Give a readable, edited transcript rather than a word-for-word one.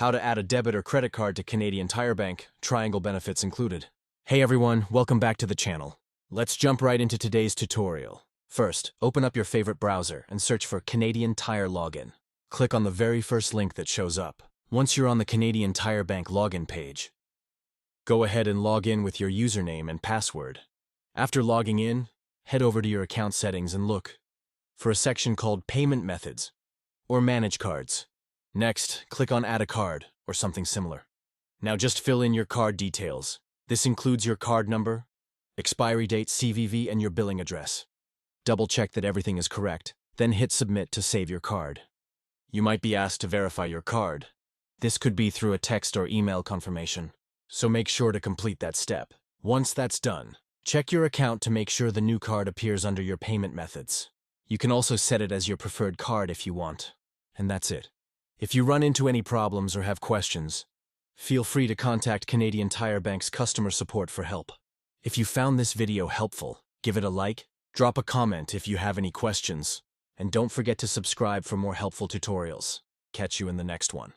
How to add a debit or credit card to Canadian Tire Bank, triangle benefits included. Hey everyone, welcome back to the channel. Let's jump right into today's tutorial. First, open up your favorite browser and search for Canadian Tire Login. Click on the very first link that shows up. Once you're on the Canadian Tire Bank login page, go ahead and log in with your username and password. After logging in, head over to your account settings and look for a section called Payment Methods or Manage Cards. Next, click on Add a Card or something similar. Now just fill in your card details. This includes your card number, expiry date, CVV, and your billing address. Double check that everything is correct, then hit Submit to save your card. You might be asked to verify your card. This could be through a text or email confirmation, so make sure to complete that step. Once that's done, check your account to make sure the new card appears under your payment methods. You can also set it as your preferred card if you want. And that's it. If you run into any problems or have questions, feel free to contact Canadian Tire Bank's customer support for help. If you found this video helpful, give it a like, drop a comment if you have any questions, and don't forget to subscribe for more helpful tutorials. Catch you in the next one.